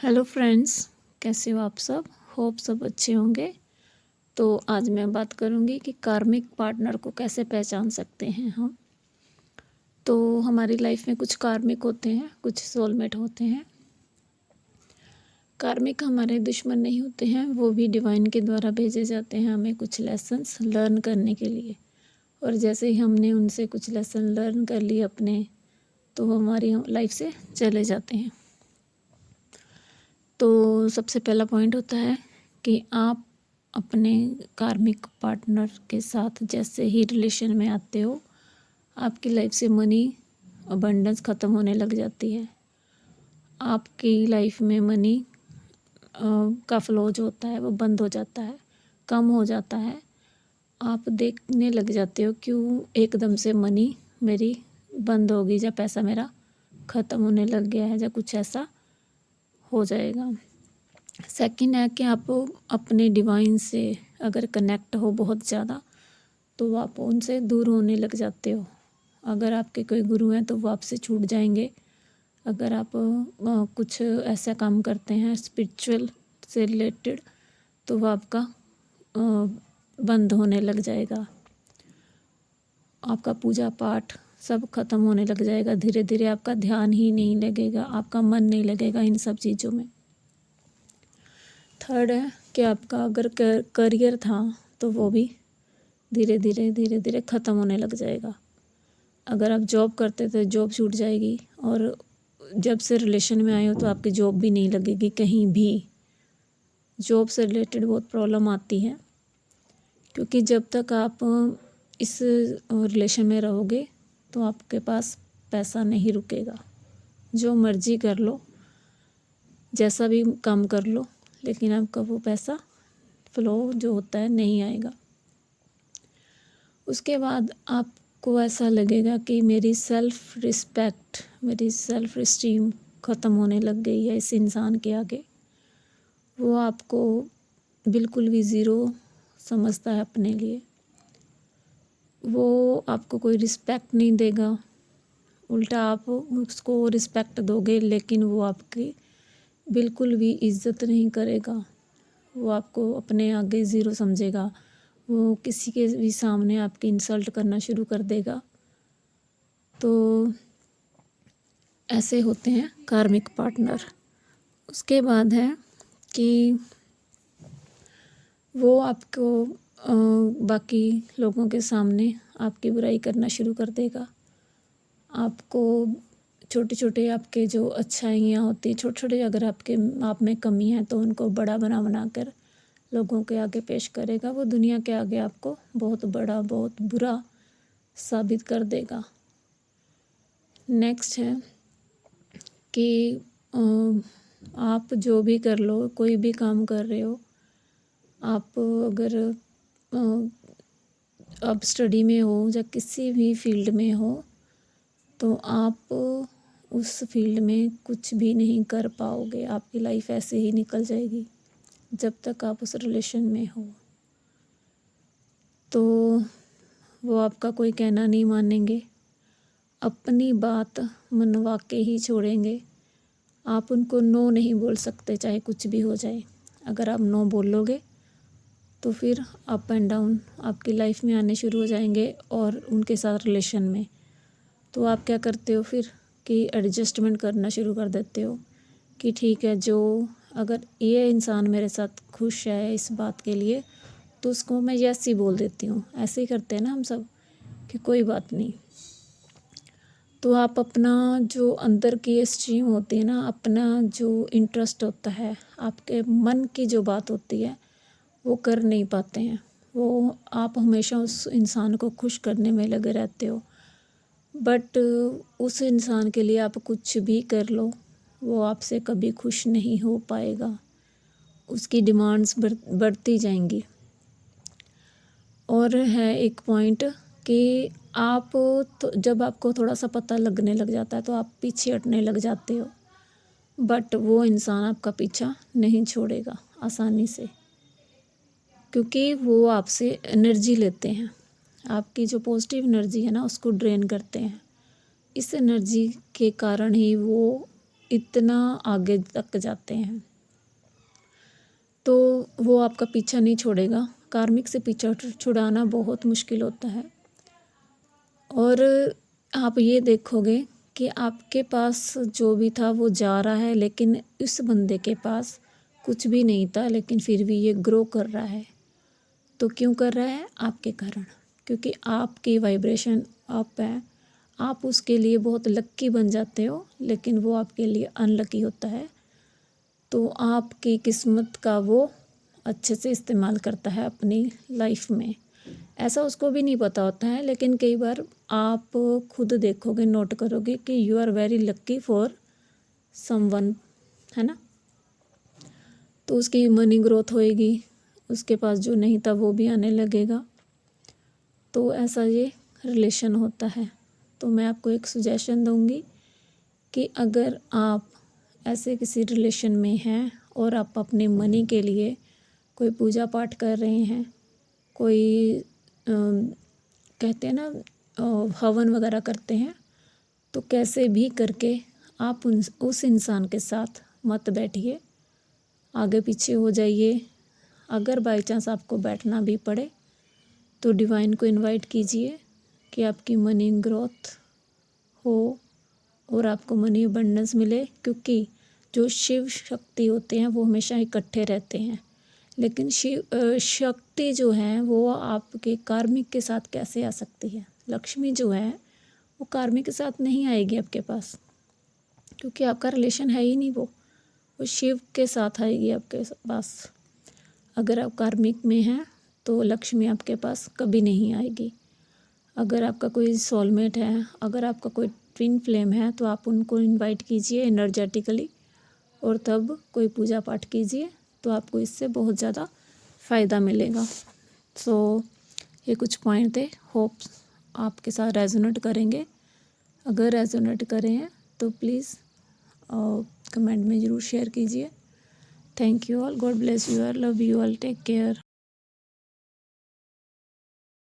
Hello friends, कैसे हो आप सब। होप सब अच्छे होंगे। तो आज मैं बात करूंगी कि कार्मिक पार्टनर को कैसे पहचान सकते हैं हम। तो हमारी लाइफ में कुछ कार्मिक होते हैं, कुछ सोलमेट होते हैं। कार्मिक हमारे दुश्मन नहीं होते हैं, वो भी डिवाइन के द्वारा भेजे जाते हैं हमें कुछ लेसन्स लर्न करने के लिए। और जैसे ही हमने उनसे कुछ लेसन लर्न कर लिए अपने, तो वो हमारी लाइफ से चले जाते हैं। तो सबसे पहला पॉइंट होता है कि आप अपने कार्मिक पार्टनर के साथ जैसे ही रिलेशन में आते हो, आपकी लाइफ से मनी अबंडेंस ख़त्म होने लग जाती है। आपकी लाइफ में मनी का फ्लो जो होता है वो बंद हो जाता है, कम हो जाता है। आप देखने लग जाते हो क्यों एकदम से मनी मेरी बंद होगी, या पैसा मेरा ख़त्म होने लग गया है, या कुछ ऐसा हो जाएगा। सेकंड है कि आप अपने डिवाइन से अगर कनेक्ट हो बहुत ज़्यादा, तो आप उनसे दूर होने लग जाते हो। अगर आपके कोई गुरु हैं तो वो आपसे छूट जाएंगे। अगर आप कुछ ऐसा काम करते हैं स्पिरिचुअल से रिलेटेड, तो वो आपका बंद होने लग जाएगा। आपका पूजा पाठ सब खत्म होने लग जाएगा। धीरे धीरे आपका ध्यान ही नहीं लगेगा, आपका मन नहीं लगेगा इन सब चीज़ों में। थर्ड है कि आपका अगर करियर था तो वो भी धीरे धीरे ख़त्म होने लग जाएगा। अगर आप जॉब करते तो जॉब छूट जाएगी, और जब से रिलेशन में आए हो तो आपकी जॉब भी नहीं लगेगी कहीं भी। जॉब से रिलेटेड बहुत प्रॉब्लम आती है, क्योंकि जब तक आप इस रिलेशन में रहोगे तो आपके पास पैसा नहीं रुकेगा। जो मर्जी कर लो, जैसा भी काम कर लो, लेकिन आपका वो पैसा फ्लो जो होता है नहीं आएगा। उसके बाद आपको ऐसा लगेगा कि मेरी सेल्फ़ रिस्पेक्ट, मेरी सेल्फ़ इस्टीम ख़त्म होने लग गई है इस इंसान के आगे। वो आपको बिल्कुल भी ज़ीरो समझता है अपने लिए। वो आपको कोई रिस्पेक्ट नहीं देगा, उल्टा आप उसको रिस्पेक्ट दोगे, लेकिन वो आपकी बिल्कुल भी इज़्ज़त नहीं करेगा। वो आपको अपने आगे ज़ीरो समझेगा। वो किसी के भी सामने आपकी इंसल्ट करना शुरू कर देगा। तो ऐसे होते हैं कार्मिक पार्टनर। उसके बाद है कि वो आपको बाकी लोगों के सामने आपकी बुराई करना शुरू कर देगा। आपको छोटे छोटे आपके जो अच्छाइयाँ होती हैं, छोटे छोटे अगर आप में कमी है तो उनको बड़ा बना कर लोगों के आगे पेश करेगा। वो दुनिया के आगे आपको बहुत बड़ा, बहुत बुरा साबित कर देगा। नेक्स्ट है कि आप जो भी कर लो, कोई भी काम कर रहे हो, आप अगर आप स्टडी में हो या किसी भी फील्ड में हो, तो आप उस फील्ड में कुछ भी नहीं कर पाओगे। आपकी लाइफ ऐसे ही निकल जाएगी जब तक आप उस रिलेशन में हो। तो वो आपका कोई कहना नहीं मानेंगे, अपनी बात मनवा के ही छोड़ेंगे। आप उनको नो नहीं बोल सकते, चाहे कुछ भी हो जाए। अगर आप नो बोलोगे तो फिर अप एंड डाउन आपकी लाइफ में आने शुरू हो जाएंगे, और उनके साथ रिलेशन में। तो आप क्या करते हो फिर कि एडजस्टमेंट करना शुरू कर देते हो कि ठीक है, जो अगर ये इंसान मेरे साथ खुश है इस बात के लिए, तो उसको मैं यस ही बोल देती हूँ। ऐसे ही करते हैं ना हम सब कि कोई बात नहीं। तो आप अपना जो अंदर की स्ट्रीम होती है ना, अपना जो इंटरेस्ट होता है, आपके मन की जो बात होती है, वो कर नहीं पाते हैं। वो आप हमेशा उस इंसान को खुश करने में लगे रहते हो, बट उस इंसान के लिए आप कुछ भी कर लो, वो आपसे कभी खुश नहीं हो पाएगा। उसकी डिमांड्स बढ़ती जाएंगी। और है एक पॉइंट कि आप तो जब आपको थोड़ा सा पता लगने लग जाता है तो आप पीछे हटने लग जाते हो, बट वो इंसान आपका पीछा नहीं छोड़ेगा आसानी से, क्योंकि वो आपसे एनर्जी लेते हैं। आपकी जो पॉजिटिव एनर्जी है ना, उसको ड्रेन करते हैं। इस एनर्जी के कारण ही वो इतना आगे तक जाते हैं, तो वो आपका पीछा नहीं छोड़ेगा। कार्मिक से पीछा छुड़ाना बहुत मुश्किल होता है। और आप ये देखोगे कि आपके पास जो भी था वो जा रहा है, लेकिन इस बंदे के पास कुछ भी नहीं था, लेकिन फिर भी ये ग्रो कर रहा है। तो क्यों कर रहा है? आपके कारण, क्योंकि आपकी वाइब्रेशन अप है। आप उसके लिए बहुत लक्की बन जाते हो, लेकिन वो आपके लिए अनलकी होता है। तो आपकी किस्मत का वो अच्छे से इस्तेमाल करता है अपनी लाइफ में। ऐसा उसको भी नहीं पता होता है, लेकिन कई बार आप खुद देखोगे, नोट करोगे कि you are very lucky for someone, है ना। तो उसकी मनी ग्रोथ होएगी, उसके पास जो नहीं था वो भी आने लगेगा। तो ऐसा ये रिलेशन होता है। तो मैं आपको एक सजेशन दूंगी कि अगर आप ऐसे किसी रिलेशन में हैं और आप अपने मनी के लिए कोई पूजा पाठ कर रहे हैं, कोई कहते हैं ना हवन वगैरह करते हैं, तो कैसे भी करके आप उस इंसान के साथ मत बैठिए, आगे पीछे हो जाइए। अगर बाई चांस आपको बैठना भी पड़े तो डिवाइन को इनवाइट कीजिए कि आपकी मनी ग्रोथ हो और आपको मनी अबंडेंस मिले, क्योंकि जो शिव शक्ति होते हैं वो हमेशा इकट्ठे रहते हैं। लेकिन शिव शक्ति जो है वो आपके कार्मिक के साथ कैसे आ सकती है? लक्ष्मी जो है वो कार्मिक के साथ नहीं आएगी आपके पास, क्योंकि आपका रिलेशन है ही नहीं। वो शिव के साथ आएगी आपके पास। अगर आप कार्मिक में हैं तो लक्ष्मी आपके पास कभी नहीं आएगी। अगर आपका कोई सोलमेट है, अगर आपका कोई ट्विन फ्लेम है, तो आप उनको इनवाइट कीजिए एनर्जेटिकली और तब कोई पूजा पाठ कीजिए, तो आपको इससे बहुत ज़्यादा फ़ायदा मिलेगा। सो ये कुछ पॉइंट थे, होप आपके साथ रेजोनेट करेंगे। अगर रेजोनेट करें हैं तो प्लीज़ कमेंट में ज़रूर शेयर कीजिए। Thank you all, God bless you all, love you all, take care.